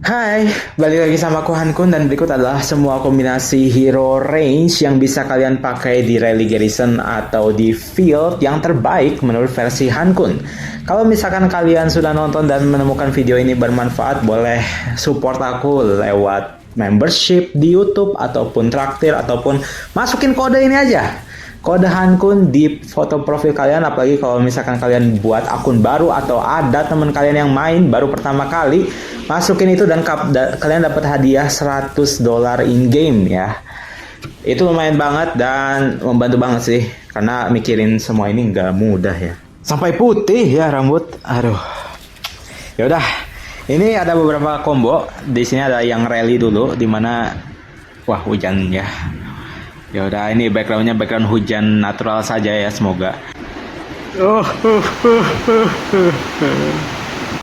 Hai, balik lagi sama aku Hankun dan berikut adalah semua kombinasi hero range yang bisa kalian pakai di rally garrison atau di field yang terbaik menurut versi Hankun. Kalau misalkan kalian sudah nonton dan menemukan video ini bermanfaat, boleh support aku lewat membership di YouTube ataupun traktir ataupun masukin kode ini aja. Kode Hankun di foto profil kalian, apalagi kalau misalkan kalian buat akun baru atau ada teman kalian yang main baru pertama kali, masukin itu dan kalian dapat hadiah $100 in game ya. Itu lumayan banget dan membantu banget sih, karena mikirin semua ini nggak mudah ya. Sampai putih ya rambut, aduh. Ya udah, ini ada beberapa combo. Di sini ada yang rally dulu, dimana wah hujan ya. Ya udah, ini backgroundnya background hujan natural saja ya, semoga.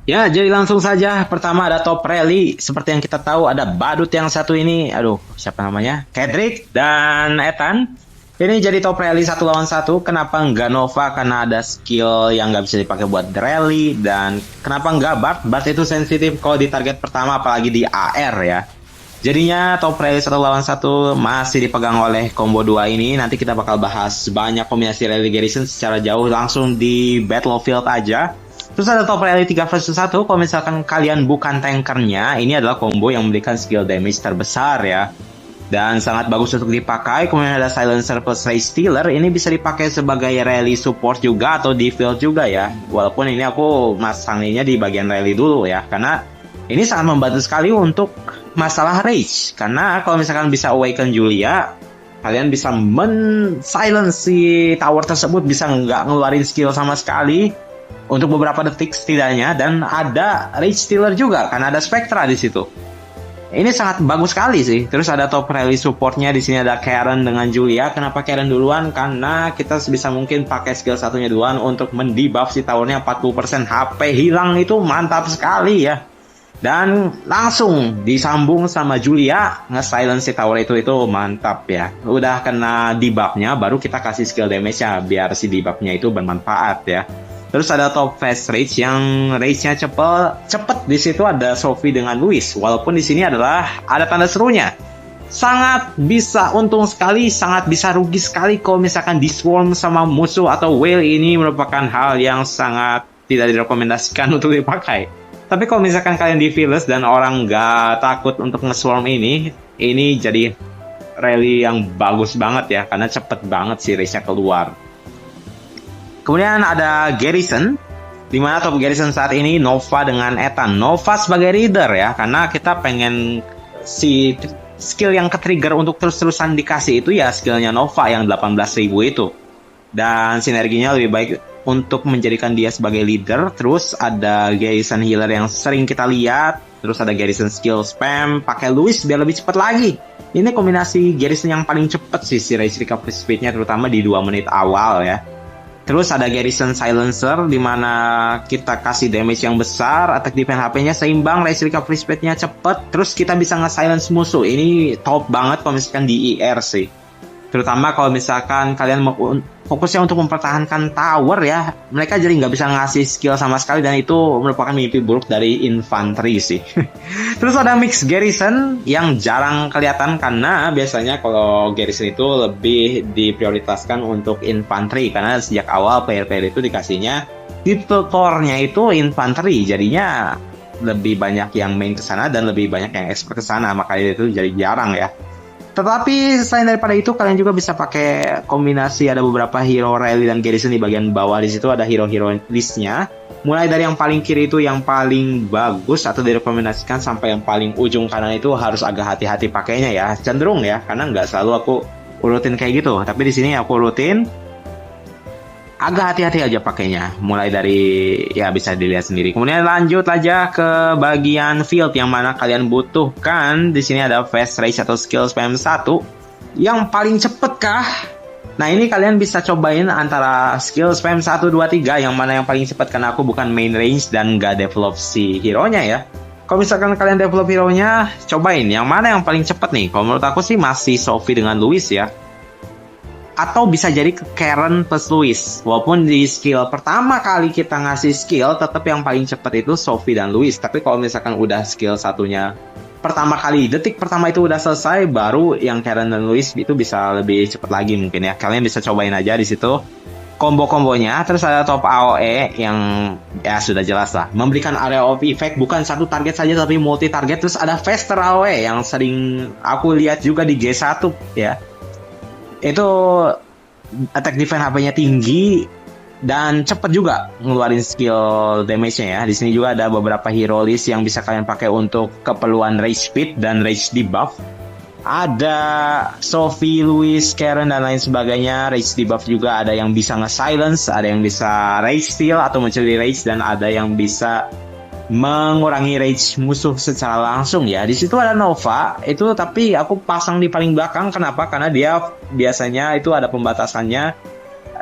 Ya, jadi langsung saja. Pertama ada top rally. Seperti yang kita tahu, ada badut yang satu ini. Aduh, siapa namanya? Kedrick dan Ethan. Ini jadi top rally 1 lawan 1. Kenapa nggak Nova? Karena ada skill yang nggak bisa dipakai buat rally. Dan kenapa nggak Bart? Bart itu sensitif kalau di target pertama, apalagi di AR ya. Jadinya top rally 1 lawan 1 masih dipegang oleh combo 2 ini. Nanti kita bakal bahas banyak kombinasi rally garrison secara jauh langsung di battlefield aja. Terus ada top rally 3 versus 1. Kalau misalkan kalian bukan tankernya, ini adalah combo yang memberikan skill damage terbesar ya. Dan sangat bagus untuk dipakai. Kemudian ada silencer plus ray stealer. Ini bisa dipakai sebagai rally support juga atau di field juga ya. Walaupun ini aku masanginnya di bagian rally dulu ya, karena ini sangat membantu sekali untuk masalah rage. Karena kalau misalkan bisa awaken Julia, kalian bisa silence si tower tersebut, bisa nggak ngeluarin skill sama sekali untuk beberapa detik setidaknya. Dan ada rage stealer juga karena ada Spectra di situ. Ini sangat bagus sekali sih. Terus ada top rally supportnya, di sini ada Karen dengan Julia. Kenapa Karen duluan? Karena kita sebisa mungkin pakai skill satunya duluan untuk mendebuff si towernya 40%. HP hilang itu mantap sekali ya. Dan langsung disambung sama Julia, nge-silence si tower itu mantap ya. Udah kena debuffnya, baru kita kasih skill damage-nya biar si debuffnya itu bermanfaat ya. Terus ada top fast rage yang rage-nya cepet. Di situ ada Sophie dengan Louis. Walaupun di sini adalah ada tanda serunya. Sangat bisa untung sekali, sangat bisa rugi sekali kalau misalkan di swarm sama musuh atau whale. Ini merupakan hal yang sangat tidak direkomendasikan untuk dipakai. Tapi kalau misalkan kalian di Fearless dan orang nggak takut untuk nge-swarm ini jadi rally yang bagus banget ya, karena cepet banget sih race-nya keluar. Kemudian ada Garrison, dimana top Garrison saat ini Nova dengan Ethan. Nova sebagai leader ya, karena kita pengen si skill yang ke-trigger untuk terus-terusan dikasih itu ya skillnya Nova yang 18.000 itu. Dan sinerginya lebih baik untuk menjadikan dia sebagai leader. Terus ada garrison healer yang sering kita lihat. Terus ada garrison skill spam, pakai Louis biar lebih cepat lagi. Ini kombinasi garrison yang paling cepat sih si race recovery speednya, terutama di 2 menit awal ya. Terus ada garrison silencer, dimana kita kasih damage yang besar, attack defense HP-nya seimbang, race recovery speednya cepet. Terus kita bisa nge-silence musuh. Ini top banget kalau misalkan di IR sih. Terutama kalau misalkan kalian mau fokusnya untuk mempertahankan tower ya, mereka jadi nggak bisa ngasih skill sama sekali, dan itu merupakan mimpi buruk dari infanteri sih. Terus ada mix garrison yang jarang kelihatan, karena biasanya kalau garrison itu lebih diprioritaskan untuk infanteri, karena sejak awal player-player itu dikasihnya di tutornya itu infanteri, jadinya lebih banyak yang main ke sana dan lebih banyak yang expert ke sana, makanya itu jadi jarang ya. Tetapi selain daripada itu, kalian juga bisa pakai kombinasi, ada beberapa hero rally dan garrison di bagian bawah. Di situ ada hero-hero listnya. Mulai dari yang paling kiri itu yang paling bagus atau direkomendasikan, sampai yang paling ujung kanan itu harus agak hati-hati pakainya ya. Cenderung ya, karena nggak selalu aku urutin kayak gitu. Tapi di sini aku urutin agak hati-hati aja pakainya. Mulai dari ya bisa dilihat sendiri. Kemudian lanjut aja ke bagian field yang mana kalian butuhkan. Di sini ada fast rage atau skill spam 1. Yang paling cepet kah? Nah, ini kalian bisa cobain antara skill spam 1, 2, 3, yang mana yang paling cepet, karena aku bukan main range dan nggak develop si hero-nya ya. Kalau misalkan kalian develop hero-nya, cobain yang mana yang paling cepet nih. Kalau menurut aku sih masih Sophie dengan Louis ya. atau bisa jadi ke Karen plus Louis. Walaupun di skill pertama kali kita ngasih skill, tetap yang paling cepat itu Sophie dan Louis. Tapi kalau misalkan udah skill satunya pertama kali, detik pertama itu udah selesai, baru yang Karen dan Louis itu bisa lebih cepat lagi mungkin ya. Kalian bisa cobain aja di situ combo-kombonya. Terus ada top AOE yang ya sudah jelas lah, memberikan area of effect bukan satu target saja tapi multi target. Terus ada faster AOE yang sering aku lihat juga di G1 ya. Itu attack defense HP-nya tinggi dan cepet juga ngeluarin skill damage-nya ya. Di sini juga ada beberapa hero list yang bisa kalian pakai untuk keperluan rage speed dan rage debuff. Ada Sophie, Louis, Karen dan lain sebagainya. Rage debuff juga ada yang bisa nge-silence, ada yang bisa rage steal atau mencuri rage, dan ada yang bisa mengurangi rage musuh secara langsung ya. Di situ ada Nova itu, tapi aku pasang di paling belakang. Kenapa? Karena dia biasanya itu ada pembatasannya.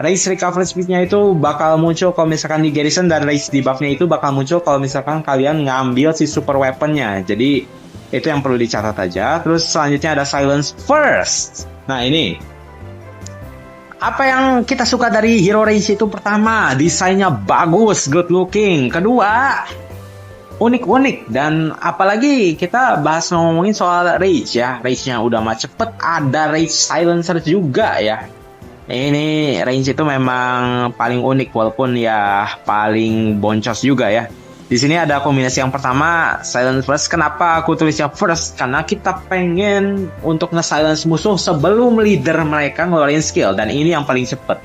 Rage recovery speed-nya itu bakal muncul kalau misalkan di garrison, dan rage debuff-nya itu bakal muncul kalau misalkan kalian ngambil si super weapon-nya. Jadi itu yang perlu dicatat aja. Terus selanjutnya ada silence first. Nah ini apa yang kita suka dari hero rage itu? Pertama, desainnya bagus, good looking. Kedua, unik-unik. Dan apalagi kita bahas ngomongin soal rage ya, rage-nya udah mah cepet. Ada rage silencer juga ya. Ini range itu memang paling unik, walaupun ya paling boncos juga ya. Di sini ada kombinasi yang pertama, silence first. Kenapa aku tulisnya first? Karena kita pengen untuk nge-silence musuh sebelum leader mereka ngeluarin skill, dan ini yang paling cepet.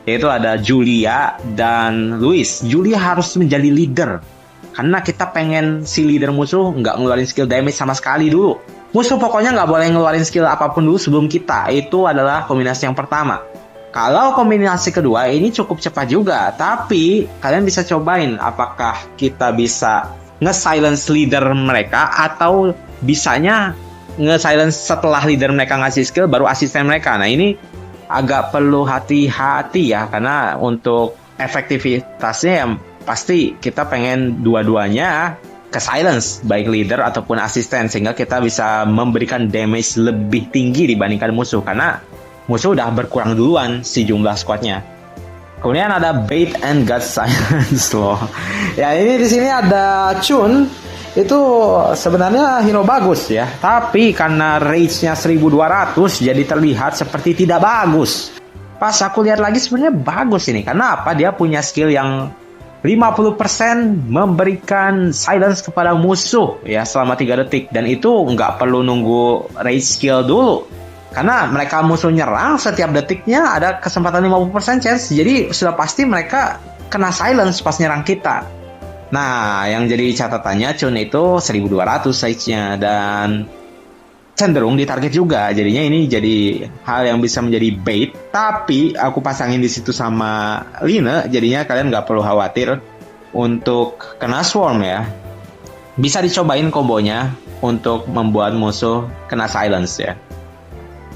Yaitu ada Julia dan Louis. Julia harus menjadi leader, karena kita pengen si leader musuh nggak ngeluarin skill damage sama sekali dulu. Musuh pokoknya nggak boleh ngeluarin skill apapun dulu sebelum kita. Itu adalah kombinasi yang pertama. Kalau kombinasi kedua ini cukup cepat juga, tapi kalian bisa cobain apakah kita bisa nge-silence leader mereka atau bisanya nge-silence setelah leader mereka ngasih skill baru asisten mereka. Nah ini agak perlu hati-hati ya, karena untuk efektivitasnya ya pasti kita pengen dua-duanya ke silence, baik leader ataupun asisten, sehingga kita bisa memberikan damage lebih tinggi dibandingkan musuh, karena musuh udah berkurang duluan si jumlah squadnya. Kemudian ada bait and gut silence loh. Ya ini di sini ada Chun. Itu sebenarnya hero bagus ya, tapi karena rage-nya 1200 jadi terlihat seperti tidak bagus. Pas aku lihat lagi sebenarnya bagus ini. Karena apa? Dia punya skill yang 50% memberikan silence kepada musuh ya selama 3 detik, dan itu nggak perlu nunggu rage skill dulu. Karena mereka musuh nyerang setiap detiknya ada kesempatan 50% chance. Jadi sudah pasti mereka kena silence pas nyerang kita. Nah, yang jadi catatannya Chun itu 1200 size-nya dan cenderung di target juga. Jadinya ini jadi hal yang bisa menjadi bait. Tapi aku pasangin di situ sama Line, jadinya kalian nggak perlu khawatir untuk kena swarm ya. Bisa dicobain kombonya untuk membuat musuh kena silence ya,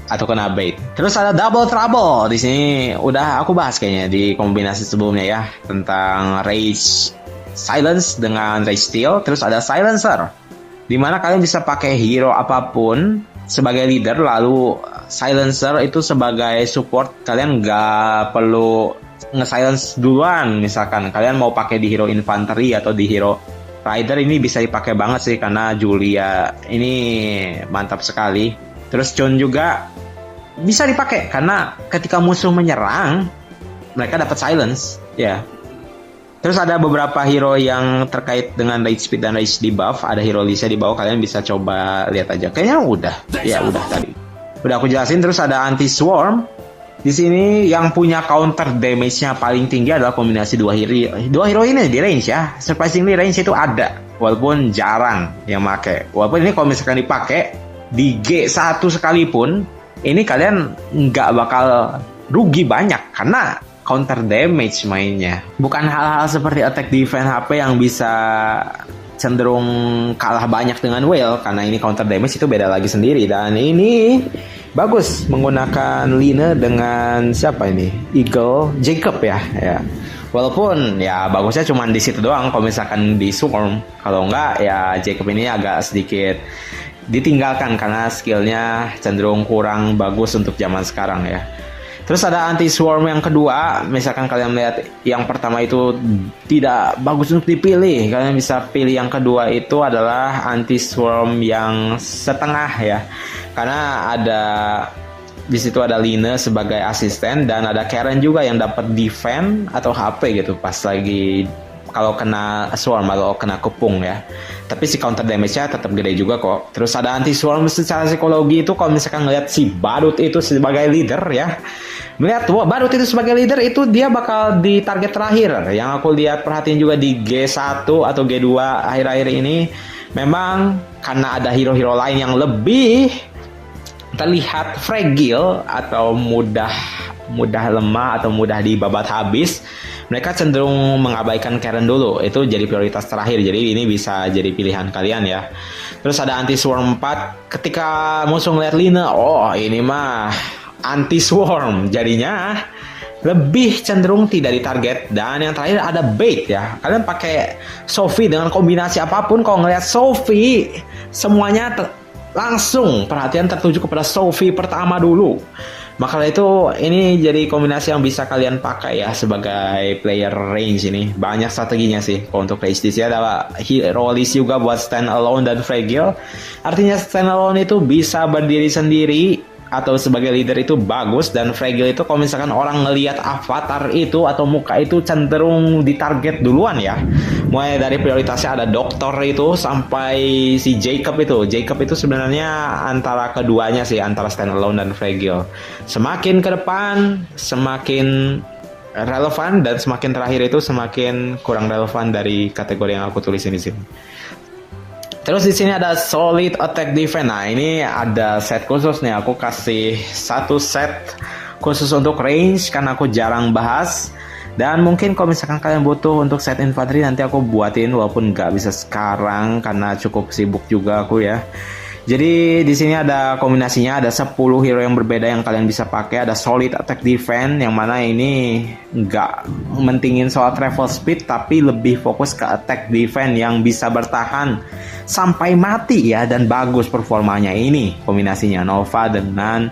atau kena bait. Terus ada double trouble. Di sini udah aku bahas kayaknya di kombinasi sebelumnya ya, tentang rage silence dengan rage steal. Terus ada silencer, dimana kalian bisa pakai hero apapun sebagai leader, lalu silencer itu sebagai support. Kalian nggak perlu nge-silence duluan. Misalkan kalian mau pakai di hero infantry atau di hero rider, ini bisa dipakai banget sih, karena Julia ini mantap sekali. Terus Chun juga bisa dipakai karena ketika musuh menyerang mereka dapat silence ya. Terus ada beberapa hero yang terkait dengan rage speed dan rage debuff. Ada hero listnya di bawah, kalian bisa coba lihat aja. Kayaknya udah tadi. Udah aku jelasin. Terus ada anti swarm. Di sini yang punya counter damage-nya paling tinggi adalah kombinasi dua hero ini di range ya. Surprisingly range itu ada, walaupun jarang yang make. Walaupun ini kalau misalkan dipakai di G1 sekalipun, ini kalian nggak bakal rugi banyak karena counter damage mainnya. Bukan hal-hal seperti attack defense HP yang bisa cenderung kalah banyak dengan whale, karena ini counter damage itu beda lagi sendiri. Dan ini bagus menggunakan Line dengan siapa ini? Eagle Jacob ya. Walaupun ya bagusnya cuma di situ doang kalau misalkan di swarm. Kalau enggak ya Jacob ini agak sedikit ditinggalkan karena skillnya cenderung kurang bagus untuk zaman sekarang ya. Terus ada anti swarm yang kedua, misalkan kalian melihat yang pertama itu tidak bagus untuk dipilih, kalian bisa pilih yang kedua itu adalah anti swarm yang setengah ya. Karena ada di situ ada Line sebagai asisten dan ada Karen juga yang dapat defend atau HP gitu pas lagi kalau kena swarm atau kena kepung ya. Tapi si counter damage-nya tetap gede juga kok. Terus ada anti swarm secara psikologi itu kalau misalkan ngeliat si Badut itu sebagai leader ya. Melihat wah Badut itu sebagai leader itu dia bakal di target terakhir. Yang aku lihat perhatiin juga di G1 atau G2 akhir-akhir ini memang karena ada hero-hero lain yang lebih terlihat fragile atau mudah lemah atau mudah dibabat habis, mereka cenderung mengabaikan Karen dulu. Itu jadi prioritas terakhir. Jadi ini bisa jadi pilihan kalian ya. Terus ada anti swarm 4. Ketika musuh ngeliat Lina, oh ini mah anti swarm, jadinya lebih cenderung tidak ditarget. Dan yang terakhir ada bait ya. Kalian pakai Sophie dengan kombinasi apapun, kalau ngeliat Sophie semuanya langsung perhatian tertuju kepada Sophie pertama dulu. Maka itu ini jadi kombinasi yang bisa kalian pakai ya sebagai player range ini. Banyak strateginya sih. Kalau untuk range di sini ada hero list juga buat stand alone dan fragile. Artinya stand alone itu bisa berdiri sendiri atau sebagai leader itu bagus, dan fragile itu kalau misalkan orang ngelihat avatar itu atau muka itu cenderung ditarget duluan ya. Mulai dari prioritasnya ada dokter itu sampai si Jacob itu sebenarnya antara keduanya sih, antara standalone dan fragile. Semakin ke depan semakin relevan, dan semakin terakhir itu semakin kurang relevan dari kategori yang aku tulisin di sini. Terus di sini ada solid attack defense. Nah, ini ada set khusus nih. Aku kasih satu set khusus untuk range karena aku jarang bahas. Dan mungkin kalau misalkan kalian butuh untuk set infanteri, nanti aku buatin walaupun nggak bisa sekarang karena cukup sibuk juga aku ya. Jadi di sini ada kombinasinya, ada 10 hero yang berbeda yang kalian bisa pakai. Ada solid attack defense yang mana ini nggak mentingin soal travel speed, tapi lebih fokus ke attack defense yang bisa bertahan sampai mati ya, dan bagus performanya. Ini kombinasinya Nova dengan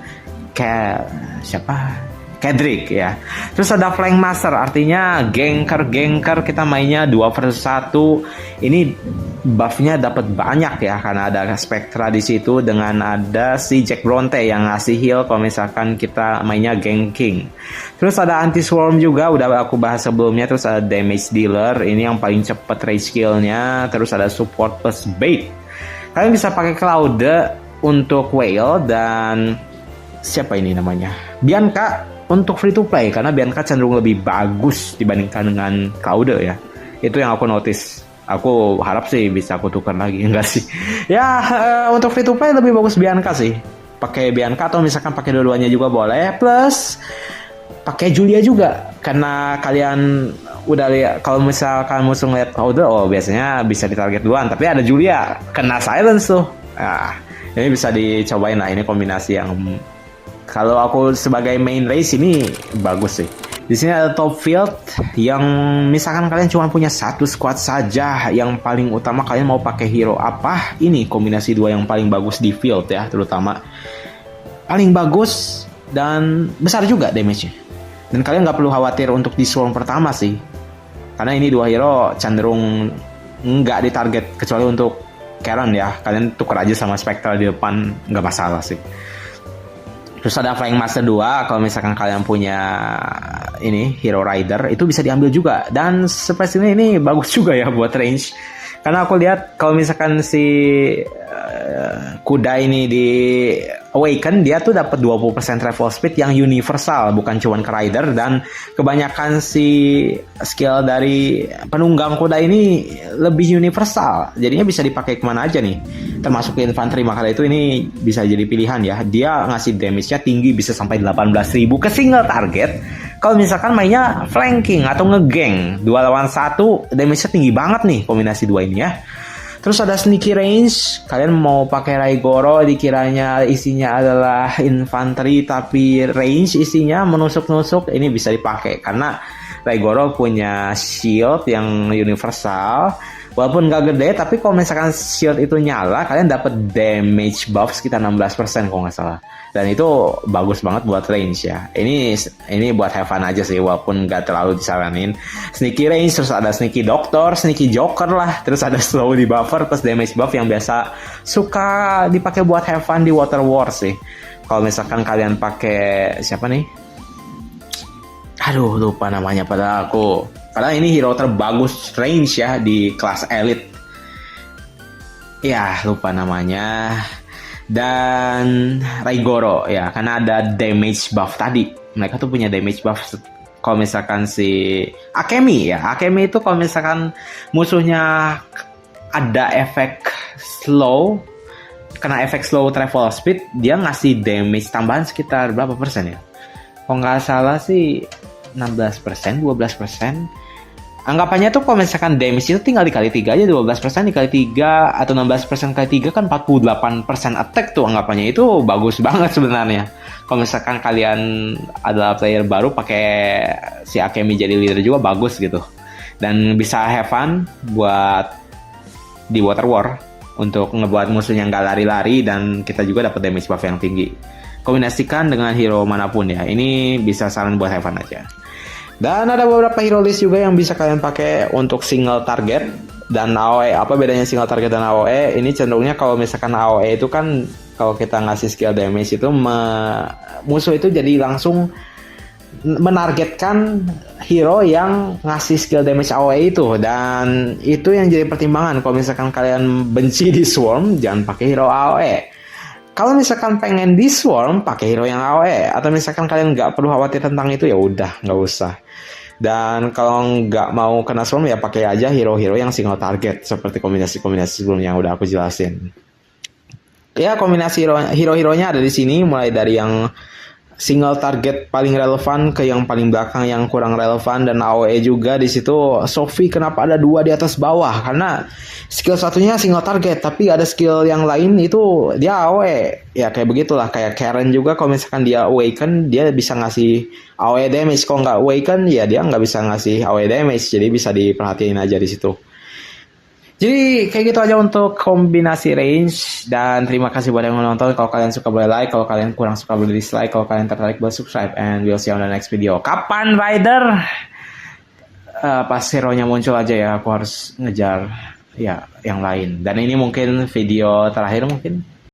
Kedrick ya. Terus ada Flank Master, artinya ganker kita mainnya 2 versus 1. Ini buffnya dapat banyak ya karena ada Spectra di situ, dengan ada si Jack Bronte yang ngasih heal kalau misalkan kita mainnya ganking. Terus ada anti swarm juga, udah aku bahas sebelumnya. Terus ada damage dealer, ini yang paling cepet range skillnya. Terus ada support plus bait. Kalian bisa pakai Claude untuk whale, dan siapa ini namanya, Bianca untuk free to play, karena Bianca cenderung lebih bagus dibandingkan dengan Claude ya. Itu yang aku notice. Aku harap sih bisa aku tukar lagi, enggak sih ya. Untuk free to play lebih bagus Bianca sih. Pakai Bianca atau misalkan pakai dua-duanya juga boleh, plus pakai Julia juga, karena kalian udah lihat kalau misalkan musuh ngeliat Claude, oh biasanya bisa ditarget duluan, tapi ada Julia kena silence tuh. Nah, ini bisa dicobain lah. Ini kombinasi yang kalau aku sebagai main race ini bagus sih. Di sini ada top field yang misalkan kalian cuma punya satu squad saja, yang paling utama kalian mau pakai hero apa? Ini kombinasi dua yang paling bagus di field ya, terutama paling bagus dan besar juga damage-nya. Dan kalian nggak perlu khawatir untuk di swarm pertama sih, karena ini dua hero cenderung nggak ditarget, kecuali untuk Karen ya. Kalian tukar aja sama Spectra di depan, nggak masalah sih. Terus ada Flying Master 2, kalau misalkan kalian punya ini Hero Rider itu bisa diambil juga, dan sepertinya ini bagus juga ya buat range. Karena aku lihat kalau misalkan si kuda ini di Awaken, dia tuh dapat 20% travel speed yang universal, bukan cuman ke rider, dan kebanyakan si skill dari penunggang kuda ini lebih universal. Jadinya bisa dipakai kemana aja nih, termasuk ke infanteri. Maka itu ini bisa jadi pilihan ya. Dia ngasih damage-nya tinggi, bisa sampai 18.000 ke single target. Kalau misalkan mainnya flanking atau ngegeng 2 lawan 1, damage-nya tinggi banget nih kombinasi dua ini ya. Terus ada sneaky range, kalian mau pakai Raigoro dikiranya isinya adalah infanteri tapi range isinya menusuk-nusuk, ini bisa dipakai karena Raigoro punya shield yang universal, Walaupun gak gede, tapi kalau misalkan shield itu nyala, kalian dapat damage buff sekitar 16% kalau nggak salah. Dan itu bagus banget buat range ya. Ini buat have fun aja sih, walaupun gak terlalu disaranin. Sneaky range, terus ada sneaky doctor, sneaky joker lah, terus ada slow di buffer, plus damage buff yang biasa suka dipakai buat have fun di Water War sih. Kalau misalkan kalian pakai siapa nih? Aduh, lupa namanya pada aku. Karena ini hero terbagus range ya di kelas elite. Ya, lupa namanya. Dan Raigoro ya, karena ada damage buff tadi. Mereka tuh punya damage buff. Kalau misalkan si Akemi ya, Akemi itu kalau misalkan musuhnya ada efek slow, kena efek slow travel speed, dia ngasih damage tambahan sekitar berapa persen ya? Kalau nggak salah sih 16%, 12%. Anggapannya tuh kalau misalkan damage itu tinggal dikali 3 aja, 12% dikali 3 atau 16% kali 3 kan 48% attack tuh, anggapannya itu bagus banget sebenarnya. Kalau misalkan kalian adalah player baru pakai si Akemi jadi leader juga bagus gitu. Dan bisa have fun buat di Water War untuk ngebuat musuhnya nggak lari-lari dan kita juga dapat damage buff yang tinggi. Kombinasikan dengan hero manapun ya. Ini bisa saran buat have fun aja. Dan ada beberapa hero list juga yang bisa kalian pakai untuk single target dan AOE. Apa bedanya single target dan AOE? Ini cenderungnya kalau misalkan AOE itu kan kalau kita ngasih skill damage itu musuh itu jadi langsung menargetkan hero yang ngasih skill damage AOE itu, dan itu yang jadi pertimbangan kalau misalkan kalian benci di Swarm, jangan pakai hero AOE. Kalau misalkan pengen di Swarm, pakai hero yang AOE. Atau misalkan kalian nggak perlu khawatir tentang itu, ya udah nggak usah. Dan kalau nggak mau kena Swarm, ya pakai aja hero-hero yang single target seperti kombinasi-kombinasi sebelumnya yang udah aku jelasin. Ya, kombinasi hero-heronya ada di sini, mulai dari yang single target paling relevan ke yang paling belakang yang kurang relevan, dan AOE juga di situ. Sophie kenapa ada 2 di atas bawah? Karena skill satunya single target, tapi ada skill yang lain itu dia AOE. Ya kayak begitulah, kayak Karen juga kalau misalkan dia awaken, dia bisa ngasih AOE damage. Kalau nggak awaken, ya dia nggak bisa ngasih AOE damage. Jadi bisa diperhatiin aja di situ. Jadi kayak gitu aja untuk kombinasi range, dan terima kasih buat yang menonton. Kalau kalian suka boleh like, kalau kalian kurang suka boleh dislike, kalau kalian tertarik boleh subscribe, and we'll see you on the next video. Kapan Rider? Pas hero-nya muncul aja ya, aku harus ngejar ya yang lain. Dan ini mungkin video terakhir mungkin.